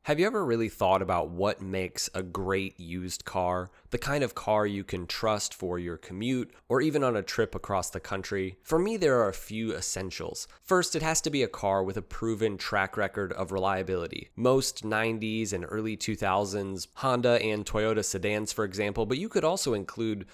Have you ever really thought about what makes a great used car? The kind of car you can trust for your commute or even on a trip across the country? For me, there are a few essentials. First, it has to be a car with a proven track record of reliability. Most 90s and early 2000s Honda and Toyota sedans, for example, but you could also include,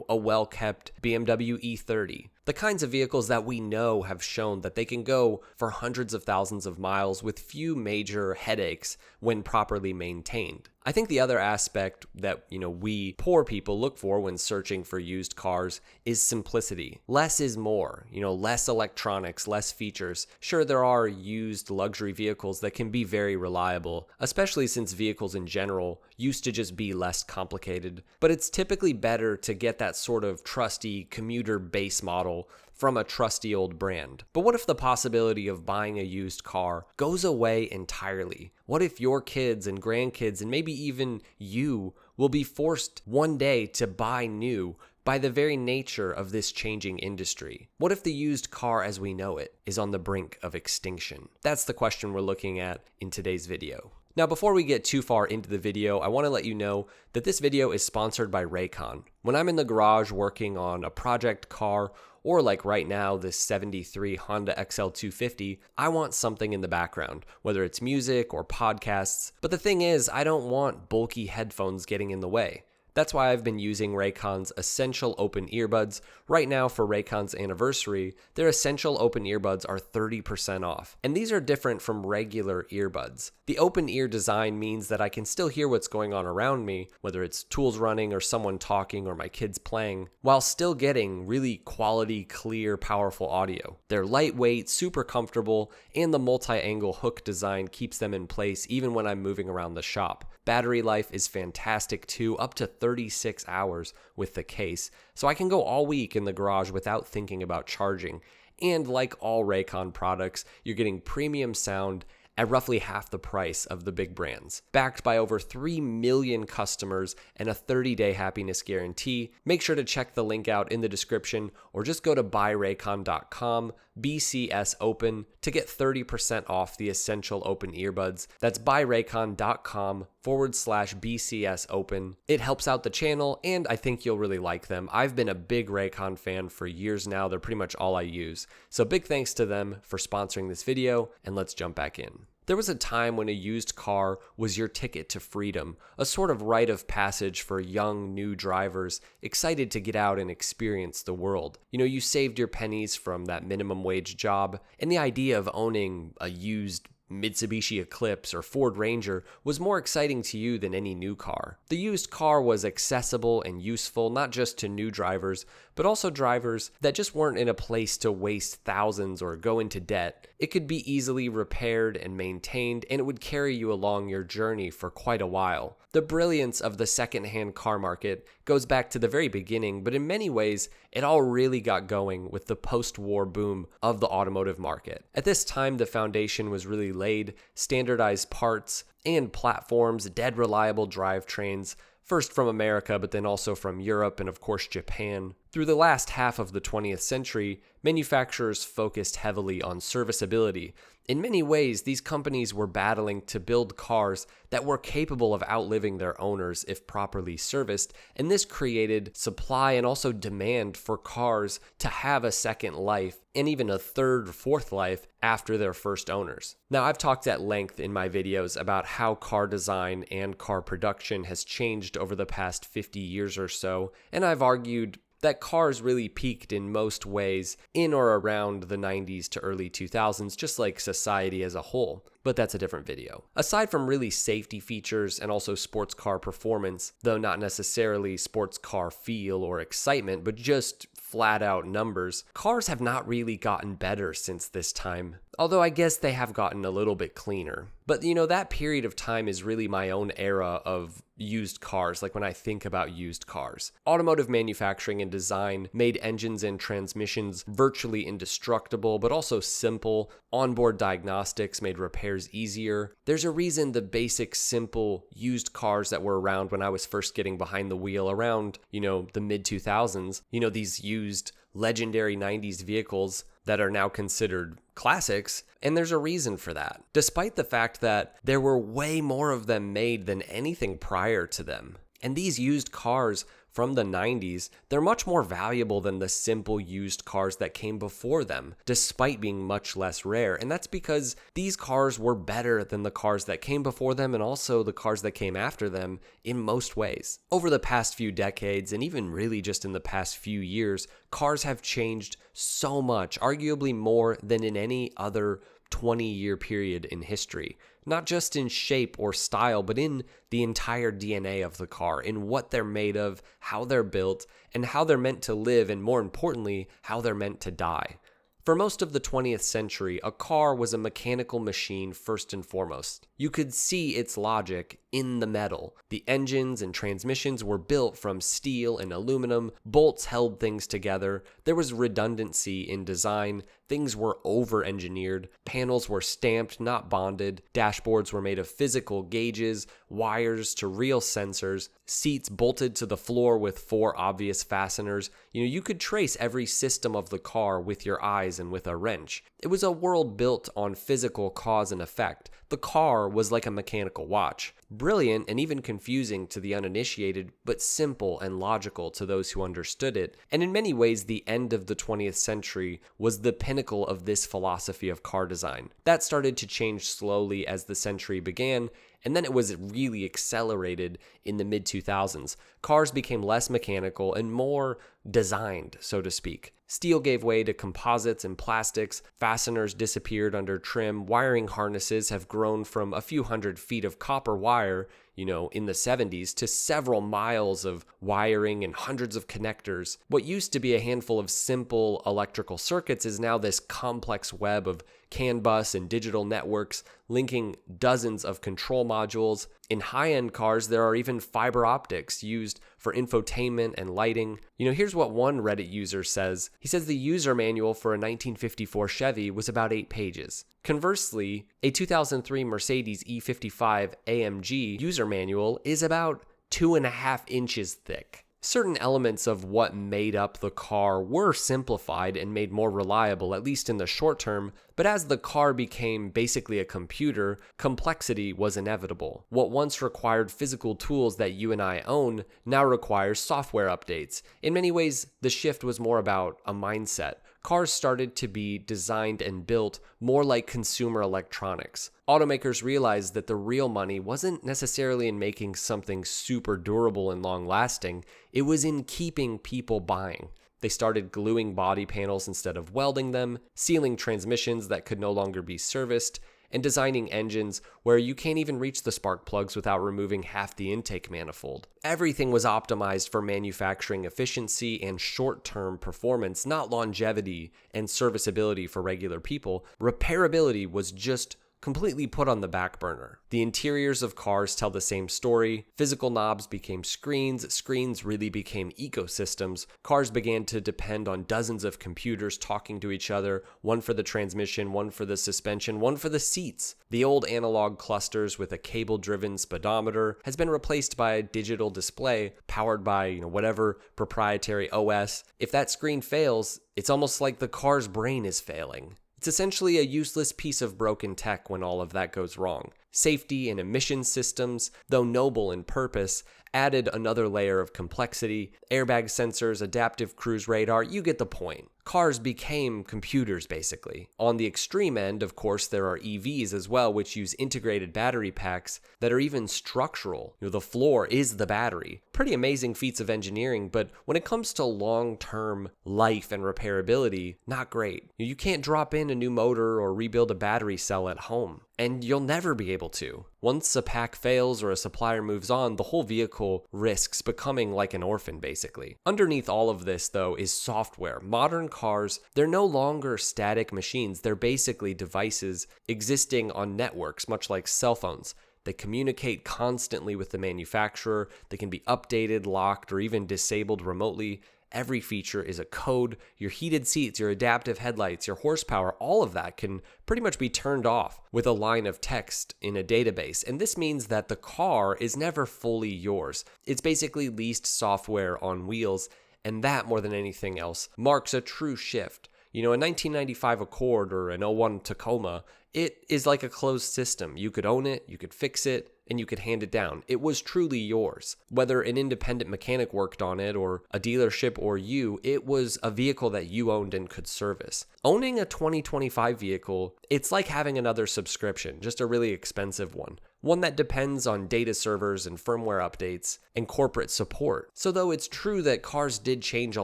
a well-kept BMW E30. The kinds of vehicles that we know have shown that they can go for hundreds of thousands of miles with few major headaches when properly maintained. I think the other aspect that, we poor people look for when searching for used cars is simplicity. Less is more, less electronics, less features. Sure, there are used luxury vehicles that can be very reliable, especially since vehicles in general used to just be less complicated. But it's typically better to get that sort of trusty commuter base model from a trusty old brand. But what if the possibility of buying a used car goes away entirely? What if your kids and grandkids and maybe even you will be forced one day to buy new by the very nature of this changing industry? What if the used car as we know it is on the brink of extinction? That's the question we're looking at in today's video. Now, before we get too far into the video, I want to let you know that this video is sponsored by Raycon. When I'm in the garage working on a project car, or like right now, this 73 Honda XL250, I want something in the background, whether it's music or podcasts. But the thing is, I don't want bulky headphones getting in the way. That's why I've been using Raycon's Essential Open Earbuds. Right now, for Raycon's anniversary, their Essential Open Earbuds are 30% off. And these are different from regular earbuds. The open ear design means that I can still hear what's going on around me, whether it's tools running or someone talking or my kids playing, while still getting really quality, clear, powerful audio. They're lightweight, super comfortable, and the multi-angle hook design keeps them in place even when I'm moving around the shop. Battery life is fantastic too, up to 36 hours with the case, so I can go all week in the garage without thinking about charging. And like all Raycon products, you're getting premium sound at roughly half the price of the big brands. Backed by over 3 million customers and a 30-day happiness guarantee. Make sure to check the link out in the description or just go to buyraycon.com, BCS Open, to get 30% off the Essential Open Earbuds. That's buyraycon.com/BCS Open. It helps out the channel and I think you'll really like them. I've been a big Raycon fan for years now. They're pretty much all I use. So big thanks to them for sponsoring this video, and let's jump back in. There was a time when a used car was your ticket to freedom, a sort of rite of passage for young, new drivers excited to get out and experience the world. You saved your pennies from that minimum wage job, and the idea of owning a used Mitsubishi Eclipse or Ford Ranger was more exciting to you than any new car. The used car was accessible and useful not just to new drivers, but also drivers that just weren't in a place to waste thousands or go into debt. It could be easily repaired and maintained, and it would carry you along your journey for quite a while. The brilliance of the secondhand car market goes back to the very beginning, but in many ways, it all really got going with the post-war boom of the automotive market. At this time, the foundation was really laid, standardized parts and platforms, dead reliable drivetrains, first from America, but then also from Europe and of course Japan. Through the last half of the 20th century, manufacturers focused heavily on serviceability. In many ways, these companies were battling to build cars that were capable of outliving their owners if properly serviced, and this created supply and also demand for cars to have a second life and even a third or fourth life after their first owners. Now, I've talked at length in my videos about how car design and car production has changed over the past 50 years or so, and I've argued that cars really peaked in most ways in or around the 90s to early 2000s, just like society as a whole. But that's a different video. Aside from really safety features and also sports car performance, though not necessarily sports car feel or excitement, but just flat out numbers, cars have not really gotten better since this time. Although I guess they have gotten a little bit cleaner. But that period of time is really my own era of used cars, like when I think about used cars. Automotive manufacturing and design made engines and transmissions virtually indestructible, but also simple. Onboard diagnostics made repairs easier. There's a reason the basic, simple used cars that were around when I was first getting behind the wheel around, the mid-2000s, these used legendary 90s vehicles that are now considered classics, and there's a reason for that. Despite the fact that there were way more of them made than anything prior to them. And these used cars from the 90s, they're much more valuable than the simple used cars that came before them, despite being much less rare. And that's because these cars were better than the cars that came before them and also the cars that came after them in most ways. Over the past few decades, and even really just in the past few years, cars have changed so much, arguably more than in any other 20-year period in history. Not just in shape or style, but in the entire DNA of the car, in what they're made of, how they're built, and how they're meant to live, and more importantly, how they're meant to die. For most of the 20th century, a car was a mechanical machine first and foremost. You could see its logic in the metal. The engines and transmissions were built from steel and aluminum, bolts held things together, there was redundancy in design, things were over-engineered, panels were stamped, not bonded, dashboards were made of physical gauges, wires to real sensors, seats bolted to the floor with 4 obvious fasteners. You could trace every system of the car with your eyes and with a wrench. It was a world built on physical cause and effect. The car was like a mechanical watch. Brilliant and even confusing to the uninitiated, but simple and logical to those who understood it. And in many ways, the end of the 20th century was the pinnacle of this philosophy of car design. That started to change slowly as the century began, and then it was really accelerated in the mid-2000s. Cars became less mechanical and more designed, so to speak. Steel gave way to composites and plastics, fasteners disappeared under trim, wiring harnesses have grown from a few hundred feet of copper wire, in the 70s to several miles of wiring and hundreds of connectors. What used to be a handful of simple electrical circuits is now this complex web of CAN bus and digital networks linking dozens of control modules. In high-end cars, there are even fiber optics used for infotainment and lighting. Here's what one Reddit user says. He says the user manual for a 1954 Chevy was about 8 pages. Conversely, a 2003 Mercedes E55 AMG user manual is about 2.5 inches thick. Certain elements of what made up the car were simplified and made more reliable, at least in the short term, but as the car became basically a computer, complexity was inevitable. What once required physical tools that you and I own now requires software updates. In many ways, the shift was more about a mindset. Cars started to be designed and built more like consumer electronics. Automakers realized that the real money wasn't necessarily in making something super durable and long-lasting, it was in keeping people buying. They started gluing body panels instead of welding them, sealing transmissions that could no longer be serviced, and designing engines where you can't even reach the spark plugs without removing half the intake manifold. Everything was optimized for manufacturing efficiency and short-term performance, not longevity and serviceability for regular people. Repairability was just completely put on the back burner. The interiors of cars tell the same story. Physical knobs became screens. Screens really became ecosystems. Cars began to depend on dozens of computers talking to each other, one for the transmission, one for the suspension, one for the seats. The old analog clusters with a cable-driven speedometer has been replaced by a digital display powered by, whatever proprietary OS. If that screen fails, it's almost like the car's brain is failing. It's essentially a useless piece of broken tech when all of that goes wrong. Safety and emission systems, though noble in purpose, added another layer of complexity. Airbag sensors, adaptive cruise radar, you get the point. Cars became computers, basically. On the extreme end, of course, there are EVs as well, which use integrated battery packs that are even structural. The floor is the battery. Pretty amazing feats of engineering, but when it comes to long-term life and repairability, not great. You can't drop in a new motor or rebuild a battery cell at home, and you'll never be able to. Once a pack fails or a supplier moves on, the whole vehicle risks becoming like an orphan, basically. Underneath all of this, though, is software. Modern cars, they're no longer static machines. They're basically devices existing on networks, much like cell phones. They communicate constantly with the manufacturer. They can be updated, locked, or even disabled remotely. Every feature is a code. Your heated seats, your adaptive headlights, your horsepower, all of that can pretty much be turned off with a line of text in a database. And this means that the car is never fully yours. It's basically leased software on wheels. and that, more than anything else, marks a true shift. A 1995 Accord or an '01 Tacoma, it is like a closed system. You could own it, you could fix it, and you could hand it down. It was truly yours. Whether an independent mechanic worked on it or a dealership or you, it was a vehicle that you owned and could service. Owning a 2025 vehicle, it's like having another subscription, just a really expensive one that depends on data servers and firmware updates and corporate support. So though it's true that cars did change a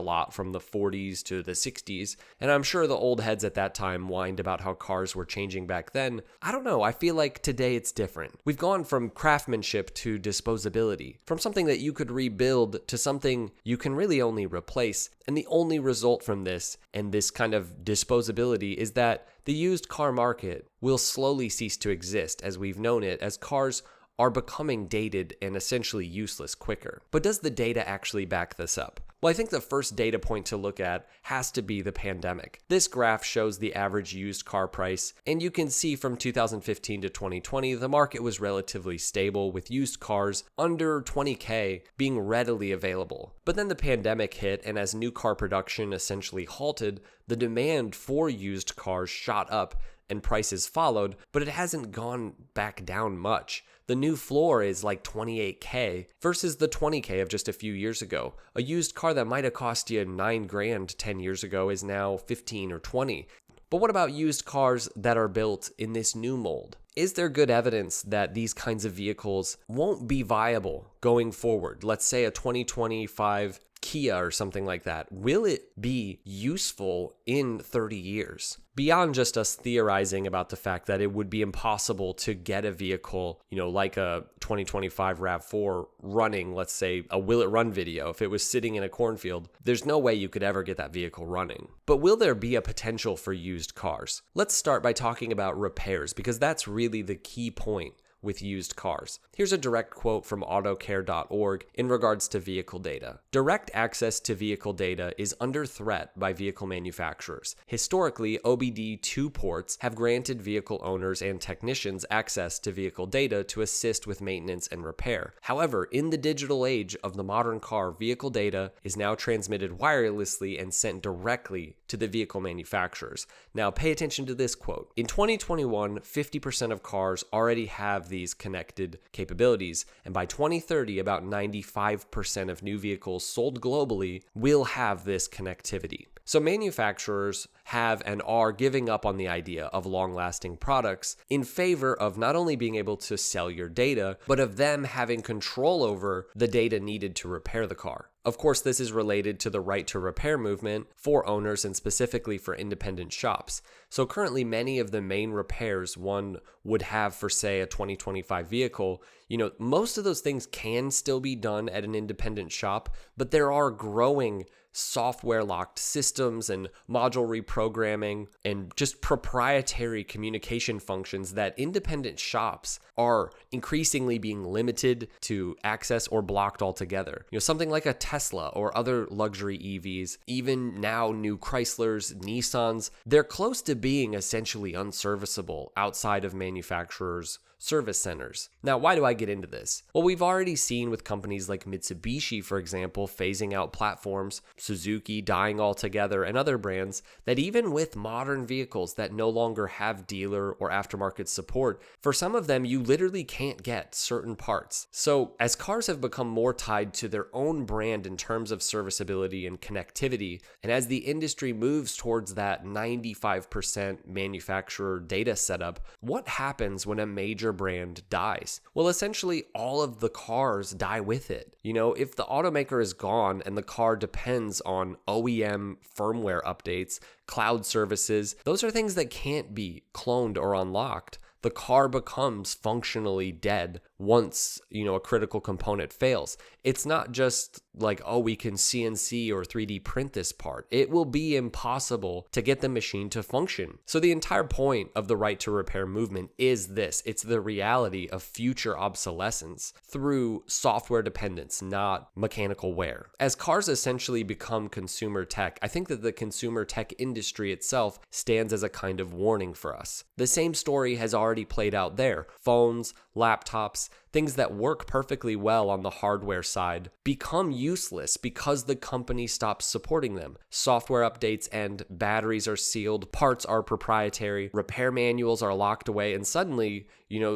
lot from the 40s to the 60s, and I'm sure the old heads at that time whined about how cars were changing back then, I don't know, I feel like today it's different. We've gone from craftsmanship to disposability, from something that you could rebuild to something you can really only replace, and the only result from this and this kind of disposability is that the used car market will slowly cease to exist as we've known it, as cars are becoming dated and essentially useless quicker. But does the data actually back this up? Well, I think the first data point to look at has to be the pandemic. This graph shows the average used car price, and you can see from 2015 to 2020, the market was relatively stable, with used cars under $20K being readily available. But then the pandemic hit, and as new car production essentially halted, the demand for used cars shot up and prices followed, but it hasn't gone back down much. The new floor is like $28K versus the $20K of just a few years ago. A used car that might have cost you $9,000 10 years ago is now 15 or 20. But what about used cars that are built in this new mold? Is there good evidence that these kinds of vehicles won't be viable going forward? Let's say a 2025 Kia or something like that. Will it be useful in 30 years? Beyond just us theorizing about the fact that it would be impossible to get a vehicle, like a 2025 RAV4 running, let's say, a Will It Run video. If it was sitting in a cornfield, there's no way you could ever get that vehicle running. But will there be a potential for used cars? Let's start by talking about repairs, because that's really the key point with used cars. Here's a direct quote from autocare.org in regards to vehicle data. Direct access to vehicle data is under threat by vehicle manufacturers. Historically, OBD2 ports have granted vehicle owners and technicians access to vehicle data to assist with maintenance and repair. However, in the digital age of the modern car, vehicle data is now transmitted wirelessly and sent directly to the vehicle manufacturers. Now, pay attention to this quote. In 2021, 50% of cars already have these connected capabilities, and by 2030, about 95% of new vehicles sold globally will have this connectivity. So manufacturers have and are giving up on the idea of long-lasting products in favor of not only being able to sell your data, but of them having control over the data needed to repair the car. Of course, this is related to the right to repair movement for owners and specifically for independent shops. So currently, many of the main repairs one would have for, say, a 2025 vehicle, most of those things can still be done at an independent shop, but there are growing software locked systems and module reprogramming and just proprietary communication functions that independent shops are increasingly being limited to access or blocked altogether. Something like a Tesla or other luxury EVs, even now new Chryslers, Nissans, they're close to being essentially unserviceable outside of manufacturers' service centers. Now, why do I get into this? Well, we've already seen with companies like Mitsubishi, for example, phasing out platforms, Suzuki dying altogether, and other brands, that even with modern vehicles that no longer have dealer or aftermarket support, for some of them, you literally can't get certain parts. So as cars have become more tied to their own brand in terms of serviceability and connectivity, and as the industry moves towards that 95% manufacturer data setup, what happens when a major brand dies? Well, essentially all of the cars die with it. If the automaker is gone and the car depends on OEM firmware updates, cloud services, those are things that can't be cloned or unlocked. The car becomes functionally dead once, a critical component fails. It's not just like, we can CNC or 3D print this part. It will be impossible to get the machine to function. So the entire point of the right to repair movement is this. It's the reality of future obsolescence through software dependence, not mechanical wear. As cars essentially become consumer tech, I think that the consumer tech industry itself stands as a kind of warning for us. The same story has already already played out there. Phones, laptops, things that work perfectly well on the hardware side become useless because the company stops supporting them. Software updates and batteries are sealed, parts are proprietary, repair manuals are locked away, and suddenly,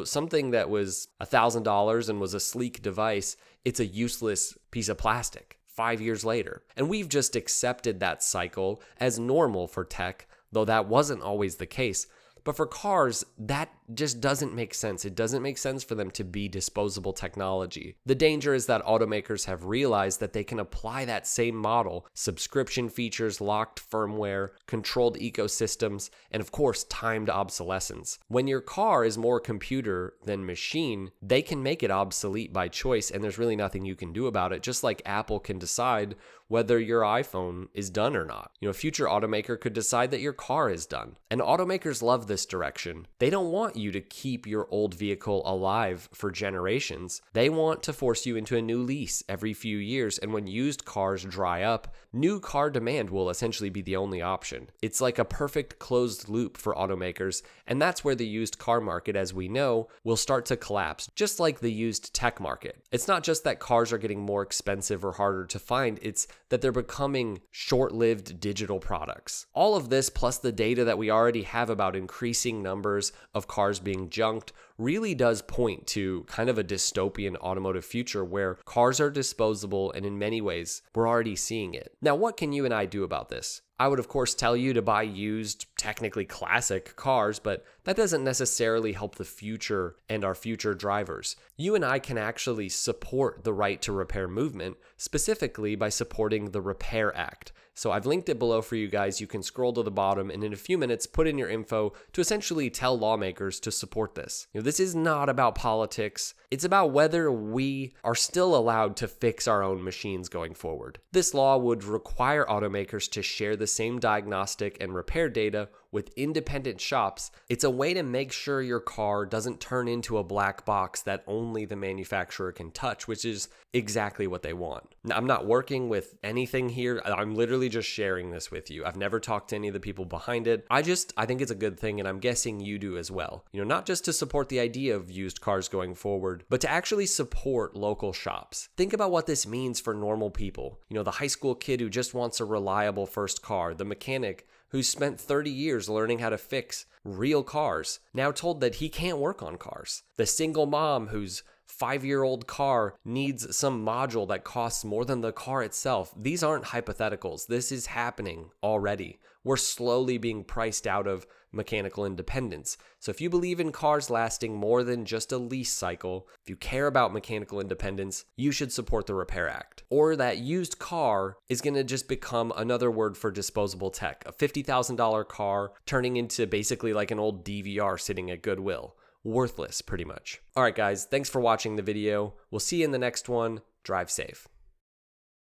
something that was $1,000 and was a sleek device, it's a useless piece of plastic 5 years later. And we've just accepted that cycle as normal for tech, though that wasn't always the case. But for cars, that just doesn't make sense. It doesn't make sense for them to be disposable technology. The danger is that automakers have realized that they can apply that same model, subscription features, locked firmware, controlled ecosystems, and of course, timed obsolescence. When your car is more computer than machine, they can make it obsolete by choice, and there's really nothing you can do about it, just like Apple can decide whether your iPhone is done or not. A future automaker could decide that your car is done. And automakers love this direction. They don't want you to keep your old vehicle alive for generations. They want to force you into a new lease every few years, and when used cars dry up, new car demand will essentially be the only option. It's like a perfect closed loop for automakers, and that's where the used car market, as we know, will start to collapse, just like the used tech market. It's not just that cars are getting more expensive or harder to find, it's that they're becoming short-lived digital products. All of this, plus the data that we already have about increasing numbers of cars being junked, really does point to kind of a dystopian automotive future where cars are disposable, and in many ways, we're already seeing it. Now, what can you and I do about this? I would, of course, tell you to buy used, technically classic cars, but that doesn't necessarily help the future and our future drivers. You and I can actually support the right to repair movement, specifically by supporting the Repair Act. So I've linked it below for you guys. You can scroll to the bottom and in a few minutes put in your info to essentially tell lawmakers to support this. This is not about politics. It's about whether we are still allowed to fix our own machines going forward. This law would require automakers to share the same diagnostic and repair data with independent shops. It's a way to make sure your car doesn't turn into a black box that only the manufacturer can touch, which is exactly what they want. Now, I'm not working with anything here. I'm literally just sharing this with you. I've never talked to any of the people behind it. I think it's a good thing, and I'm guessing you do as well. Not just to support the idea of used cars going forward, but to actually support local shops. Think about what this means for normal people. The high school kid who just wants a reliable first car, the mechanic who spent 30 years learning how to fix real cars, now told that he can't work on cars. The single mom whose 5-year-old car needs some module that costs more than the car itself. These aren't hypotheticals. This is happening already. We're slowly being priced out of mechanical independence. So if you believe in cars lasting more than just a lease cycle, if you care about mechanical independence, you should support the Repair Act. Or that used car is going to just become another word for disposable tech. A $50,000 car turning into basically like an old DVR sitting at Goodwill. Worthless, pretty much. All right, guys, thanks for watching the video. We'll see you in the next one. Drive safe.